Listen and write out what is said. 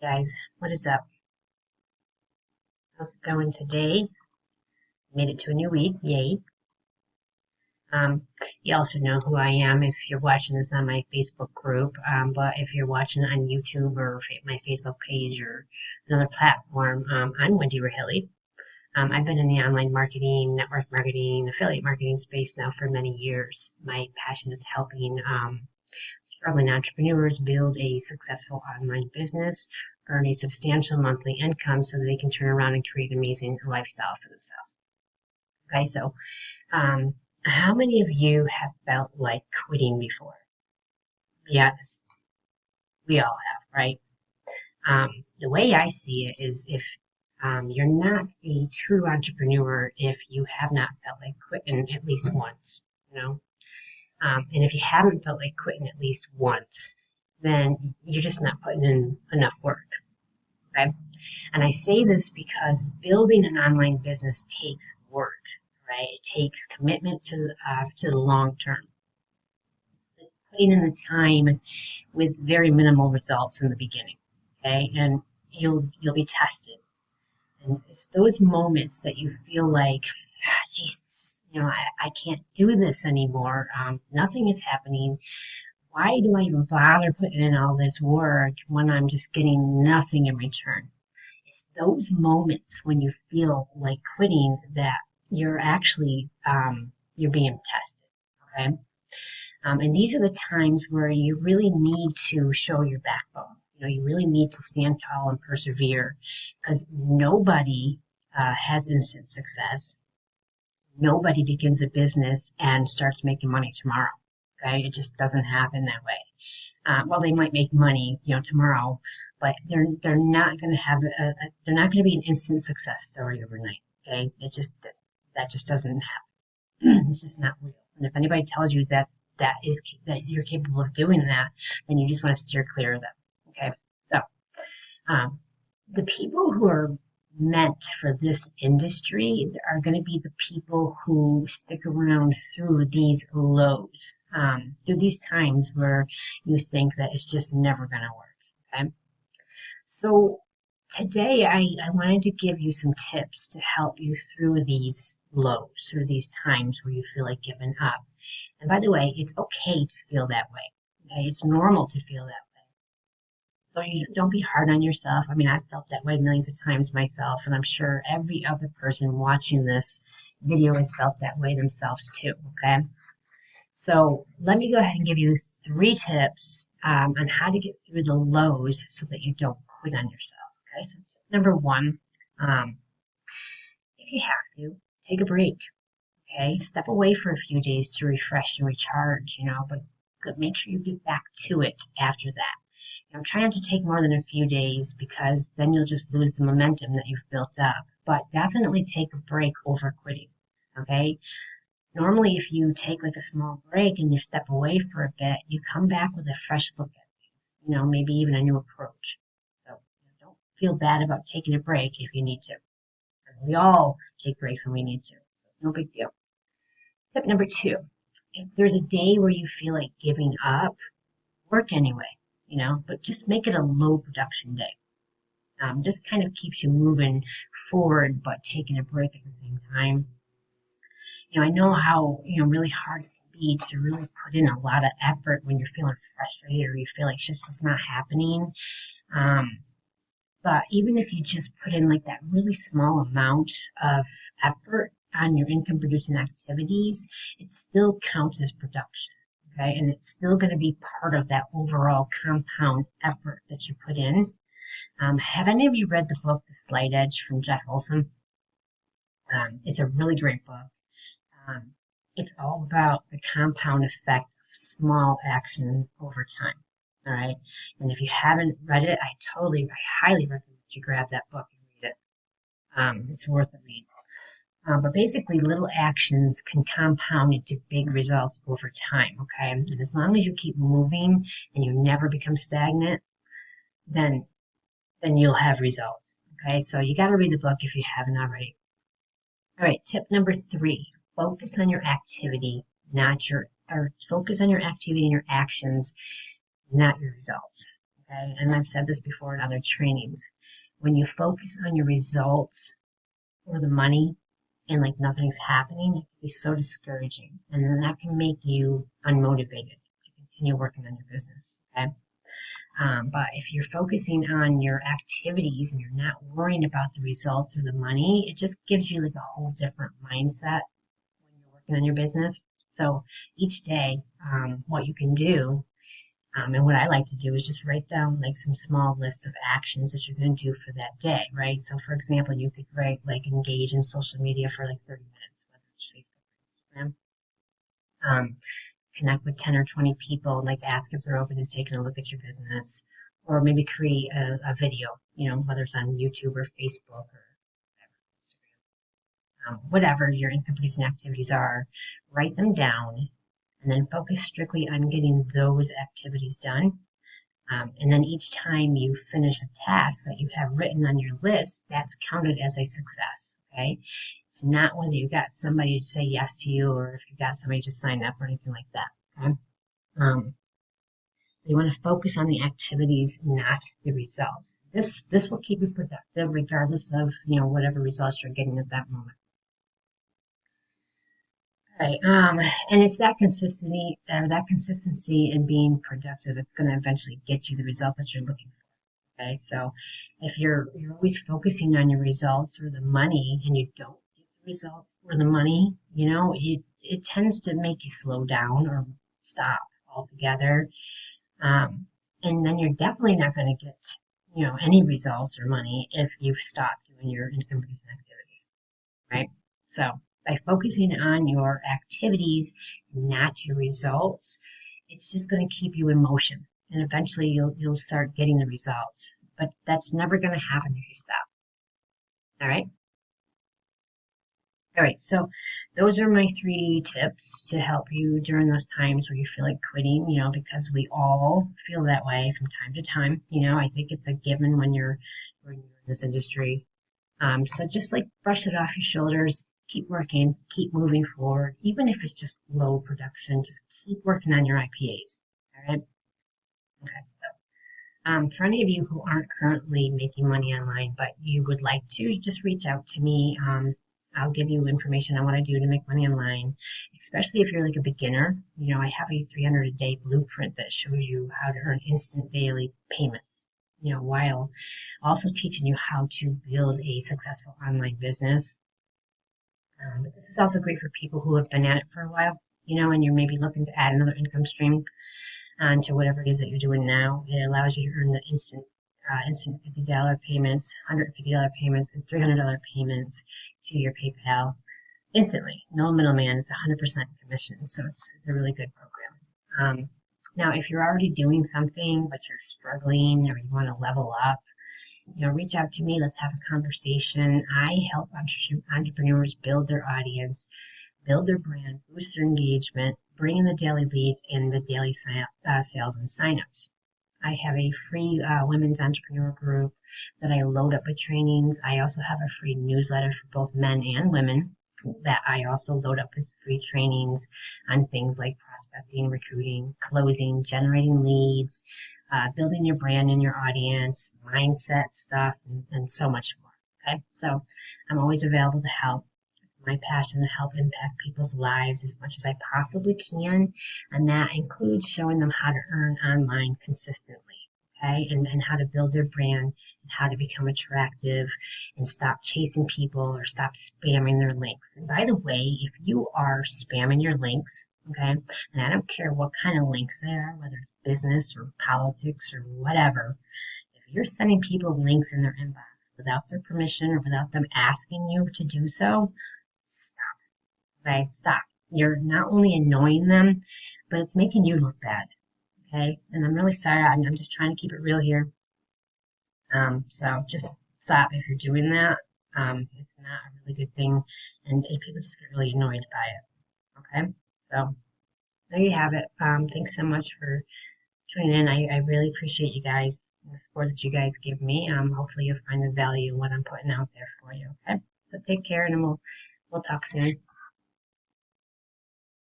Guys, what is up? How's it going today? Made it to a new week, yay. Um, you also know who I am if you're watching this on my Facebook group, but if you're watching it on YouTube or my Facebook page or another platform, I'm Wendy Rahilly. I've been in the online marketing, network marketing, affiliate marketing space now for many years. My passion is helping struggling entrepreneurs build a successful online business, earn a substantial monthly income so that they can turn around and create an amazing lifestyle for themselves. Okay, so um, how many of you have felt like quitting before? Be honest. We all have, right? The way I see it is if you're not a true entrepreneur if you have not felt like quitting at least once, you know? And if you haven't felt like quitting at least once, then you're just not putting in enough work. Okay. And I say this because building an online business takes work, right? It takes commitment to the long term. It's putting in the time with very minimal results in the beginning. Okay. And you'll be tested. And it's those moments that you feel like, geez, I can't do this anymore. Nothing is happening. Why do I even bother putting in all this work when I'm just getting nothing in return? It's those moments when you feel like quitting that you're actually you're being tested. Okay, and these are the times where you really need to show your backbone. You really need to stand tall and persevere because nobody has instant success. Nobody begins a business and starts making money tomorrow. Okay, it just doesn't happen that way. Well, they might make money, tomorrow, but they're not going to have they're not going to be an instant success story overnight. Okay, that just doesn't happen. It's just not real. And if anybody tells you that you're capable of doing that, then you just want to steer clear of them. Okay, so um, the people who are meant for this industry are going to be the people who stick around through these lows, through these times where you think that it's just never going to work. Okay. So today I wanted to give you some tips to help you through these lows, through these times where you feel like giving up. And by the way, it's okay to feel that way. Okay. It's normal to feel that way. So you don't be hard on yourself. I mean, I've felt that way millions of times myself, and I'm sure every other person watching this video has felt that way themselves too. Okay. So let me go ahead and give you 3 tips on how to get through the lows so that you don't quit on yourself. Okay. So tip number 1, if you have to, take a break. Okay. Step away for a few days to refresh and recharge, but make sure you get back to it after that. Try not to take more than a few days because then you'll just lose the momentum that you've built up. But definitely take a break over quitting. Okay. Normally, if you take like a small break and you step away for a bit, you come back with a fresh look at things, maybe even a new approach. So don't feel bad about taking a break if you need to. We all take breaks when we need to. So it's no big deal. Tip number 2, if there's a day where you feel like giving up, work anyway. But just make it a low production day. Just kind of keeps you moving forward, but taking a break at the same time. I know how, really hard it can be to really put in a lot of effort when you're feeling frustrated or you feel like it's just not happening. But even if you just put in like that really small amount of effort on your income producing activities, it still counts as production. Okay, and it's still going to be part of that overall compound effort that you put in. Have any of you read the book The Slight Edge from Jeff Olson? It's a really great book. It's all about the compound effect of small action over time. All right, and if you haven't read it, I highly recommend you grab that book and read it. It's worth a read. But basically, little actions can compound into big results over time, okay? And as long as you keep moving and you never become stagnant, then you'll have results, okay? So you got to read the book if you haven't already. All right, tip number 3, focus on your activity, focus on your activity and your actions, not your results, okay? And I've said this before in other trainings. When you focus on your results or the money and like nothing's happening, it can be so discouraging. And then that can make you unmotivated to continue working on your business, okay? But if you're focusing on your activities and you're not worrying about the results or the money, it just gives you like a whole different mindset when you're working on your business. So each day, what you can do, and what I like to do is just write down like some small list of actions that you're going to do for that day, right? So for example, you could write like engage in social media for like 30 minutes, whether it's Facebook or Instagram. Connect with 10 or 20 people, like ask if they're open to taking a look at your business, or maybe create a video, whether it's on YouTube or Facebook or Instagram, whatever your income producing activities are, write them down and then focus strictly on getting those activities done. And then each time you finish a task that you have written on your list, that's counted as a success. Okay. It's not whether you got somebody to say yes to you or if you got somebody to sign up or anything like that. Okay. So you want to focus on the activities, not the results. This will keep you productive regardless of, whatever results you're getting at that moment. Right. And it's that consistency in being productive that's going to eventually get you the result that you're looking for. Okay. So if you're always focusing on your results or the money and you don't get the results or the money, it tends to make you slow down or stop altogether. And then you're definitely not going to get, any results or money if you've stopped doing your income producing activities. Right. So by focusing on your activities, not your results, it's just going to keep you in motion. And eventually you'll start getting the results. But that's never going to happen if you stop. All right. All right. So those are my 3 tips to help you during those times where you feel like quitting, because we all feel that way from time to time. I think it's a given when you're in this industry. So just like brush it off your shoulders, keep working, keep moving forward, even if it's just low production, just keep working on your IPAs. All right. Okay. So, for any of you who aren't currently making money online, but you would like to, just reach out to me. I'll give you information on what I do to make money online, especially if you're like a beginner. I have a 300 a day blueprint that shows you how to earn instant daily payments, while also teaching you how to build a successful online business. But this is also great for people who have been at it for a while, and you're maybe looking to add another income stream onto whatever it is that you're doing now. It allows you to earn the instant $50 payments, $150 payments, and $300 payments to your PayPal instantly. No middleman. It's 100% commission, so it's a really good program. Now, if you're already doing something but you're struggling or you want to level up, reach out to me. Let's have a conversation. I help entrepreneurs build their audience, build their brand, boost their engagement, bring in the daily leads and the daily sales and signups. I have a free women's entrepreneur group that I load up with trainings. I also have a free newsletter for both men and women that I also load up with free trainings on things like prospecting, recruiting, closing, generating leads, building your brand and your audience, mindset stuff, and so much more. Okay, so I'm always available to help. It's my passion to help impact people's lives as much as I possibly can, and that includes showing them how to earn online consistently. Okay, and how to build their brand and how to become attractive and stop chasing people or stop spamming their links. And by the way, if you are spamming your links, okay, and I don't care what kind of links they are, whether it's business or politics or whatever, if you're sending people links in their inbox without their permission or without them asking you to do so, stop. Okay, stop. You're not only annoying them, but it's making you look bad. Okay, and I'm really sorry. I'm just trying to keep it real here. So just stop if you're doing that. It's not a really good thing, and people just get really annoyed by it. Okay, so there you have it. Thanks so much for tuning in. I really appreciate you guys and the support that you guys give me. Hopefully you'll find the value in what I'm putting out there for you. Okay, so take care, and we'll talk soon.